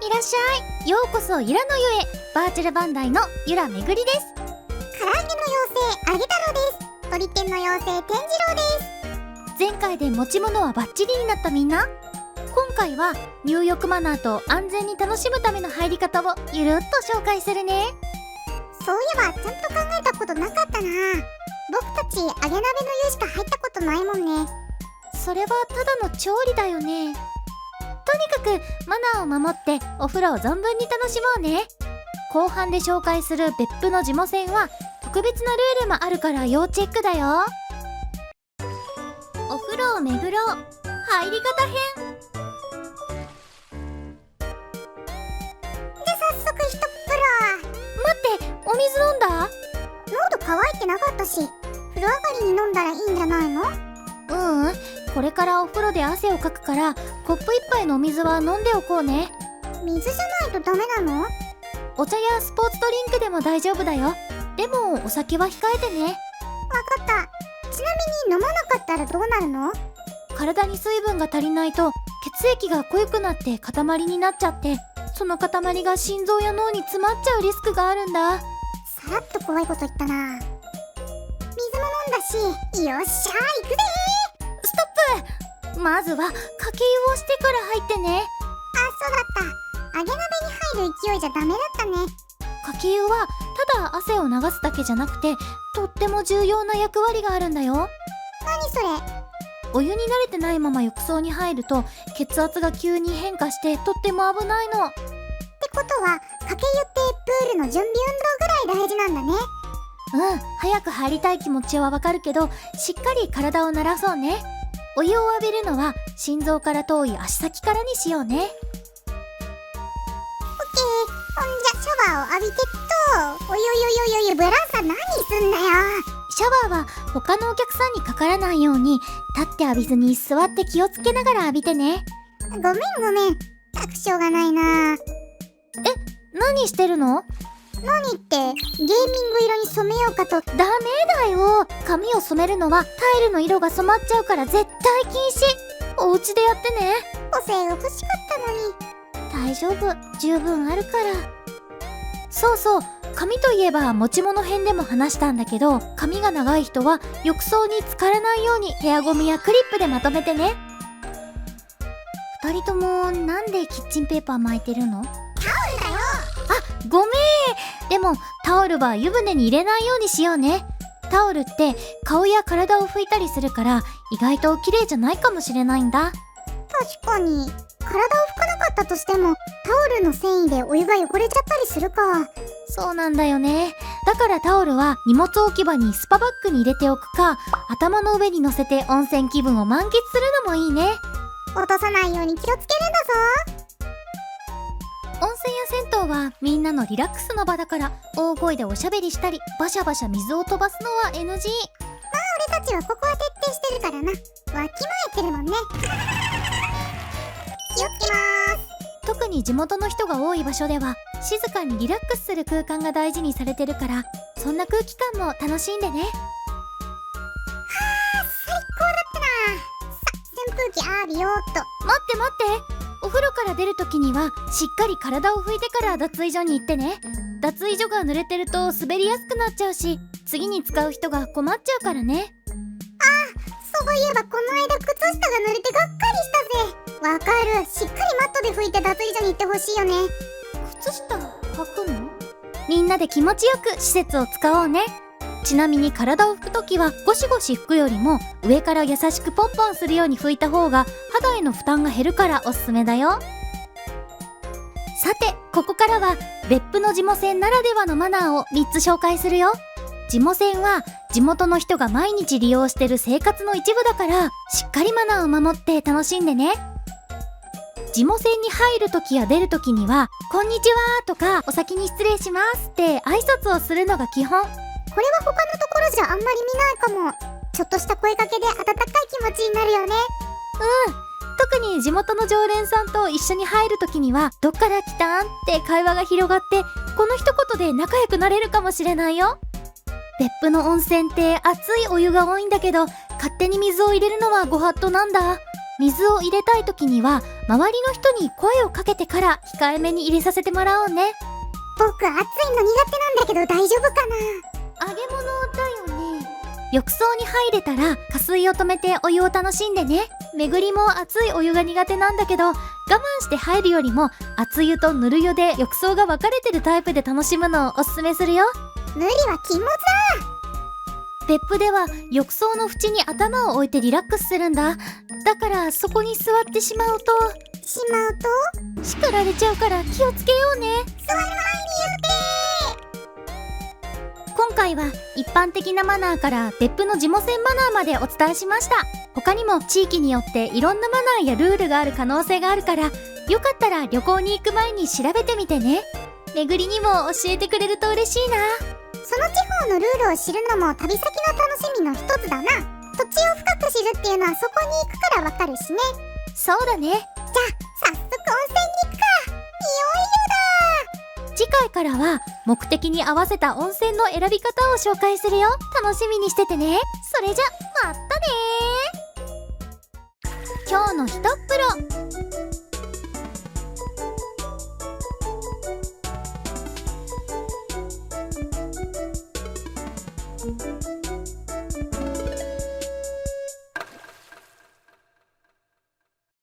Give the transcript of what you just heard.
いらっしゃい。ようこそゆらの湯へ。バーチャルバンダイのゆらめぐりです。唐揚げの妖精あげ太郎です。鳥天の妖精天次郎です。前回で持ち物はバッチリになったみんな。今回は入浴マナーと安全に楽しむための入り方をゆるっと紹介するね。そういえばちゃんと考えたことなかったな。僕たち揚げ鍋の湯しか入ったことないもんね。それはただの調理だよね。とにかくマナーを守ってお風呂を存分に楽しもうね。後半で紹介する別府の地モ船は特別なルールもあるから要チェックだよ。お風呂を巡ろう、入り方編。で早速一風呂。待って、お水飲んだ？喉乾いてなかったし、風呂上がりに飲んだらいいんじゃないの？これからお風呂で汗をかくからコップ一杯のお水は飲んでおこうね。水じゃないとダメなの？お茶やスポーツドリンクでも大丈夫だよ。でもお酒は控えてね。わかった。ちなみに飲まなかったらどうなるの？体に水分が足りないと血液が濃くなって塊になっちゃって、その塊が心臓や脳に詰まっちゃうリスクがあるんだ。さらっと怖いこと言ったな。水も飲んだし、よっしゃー行くでストップ。まずはかけ湯をしてから入ってね。ー。あ、そうだった。揚げ鍋に入る勢いじゃダメだったね。かけ湯はただ汗を流すだけじゃなくて、とっても重要な役割があるんだよ。何それ？お湯に慣れてないまま浴槽に入ると血圧が急に変化してとっても危ないの。ってことは、かけ湯ってプールの準備運動ぐらい大事なんだね。早く入りたい気持ちはわかるけど、しっかり体を慣らそうね。お湯を浴びるのは心臓から遠い足先からにしようね。オッケー。ほんじゃシャワーを浴びてっと。おいおいおいおい、ブランさん何すんだよ。シャワーは他のお客さんにかからないように立って浴びずに座って気をつけながら浴びてね。ごめん。たくしょうがないな。何してるの？何って、ゲーミング色に染めようかと。ダメだよ。髪を染めるのはタイルの色が染まっちゃうから絶対禁止。お家でやってね。個性が欲しかったのに。大丈夫、十分あるから。そうそう、髪といえば持ち物編でも話したんだけど、髪が長い人は浴槽に浸からないようにヘアゴムやクリップでまとめてね。二人ともなんでキッチンペーパー巻いてるの？タオルだよ。ごめん。でもタオルは湯船に入れないようにしようね。タオルって顔や体を拭いたりするから意外と綺麗じゃないかもしれないんだ。確かに。体を拭かなかったとしても、タオルの繊維でお湯が汚れちゃったりするか。そうなんだよね。だからタオルは荷物置き場にスパバッグに入れておくか、頭の上に乗せて温泉気分を満喫するのもいいね。落とさないように気をつけるんだぞ。温泉や銭湯はみんなのリラックスの場だから、大声でおしゃべりしたりバシャバシャ水を飛ばすのは NG。 俺たちはここは徹底してるからな。わきまえてるもんね。気をつけまーす。特に地元の人が多い場所では静かにリラックスする空間が大事にされてるから、そんな空気感も楽しんでね。最高だったな。さ、扇風機あるよーっと。待って。お風呂から出るときにはしっかり体を拭いてから脱衣所に行ってね。脱衣所が濡れてると滑りやすくなっちゃうし、次に使う人が困っちゃうからね。そういえばこの間靴下が濡れてがっかりしたぜ。わかる。しっかりマットで拭いて脱衣所に行ってほしいよね。靴下履くの？みんなで気持ちよく施設を使おうね。ちなみに体を拭くときはゴシゴシ拭くよりも上から優しくポンポンするように拭いた方が肌への負担が減るからおすすめだよ。さて、ここからは別府の地モ船ならではのマナーを3つ紹介するよ。地モ船は地元の人が毎日利用してる生活の一部だから、しっかりマナーを守って楽しんでね。地モ船に入るときや出るときにはこんにちはとかお先に失礼しますって挨拶をするのが基本。これは他のところじゃあんまり見ないかも。ちょっとした声かけで温かい気持ちになるよね。特に地元の常連さんと一緒に入るときにはどっから来たんって会話が広がって、この一言で仲良くなれるかもしれないよ。別府の温泉って熱いお湯が多いんだけど、勝手に水を入れるのはご法度なんだ。水を入れたい時には周りの人に声をかけてから控えめに入れさせてもらおうね。僕暑いの苦手なんだけど大丈夫かな。揚げ物だよね。浴槽に入れたら加水を止めてお湯を楽しんでね。めぐりも熱いお湯が苦手なんだけど、我慢して入るよりも熱湯とぬる湯で浴槽が分かれてるタイプで楽しむのをおすすめするよ。無理は禁物だ。別府では浴槽の縁に頭を置いてリラックスするんだ。だからそこに座ってしまうと叱られちゃうから気をつけようね。座る前に今回は一般的なマナーから別府の地元マナーまでお伝えしました。他にも地域によっていろんなマナーやルールがある可能性があるから、よかったら旅行に行く前に調べてみてね。めぐりにも教えてくれると嬉しいな。その地方のルールを知るのも旅先の楽しみの一つだな。土地を深く知るっていうのはそこに行くからわかるしね。そうだね。じゃあ早速温泉に行くか。いよいよだ。次回からは目的に合わせた温泉の選び方を紹介するよ。楽しみにしててね。それじゃまたね。今日のひとっ風呂。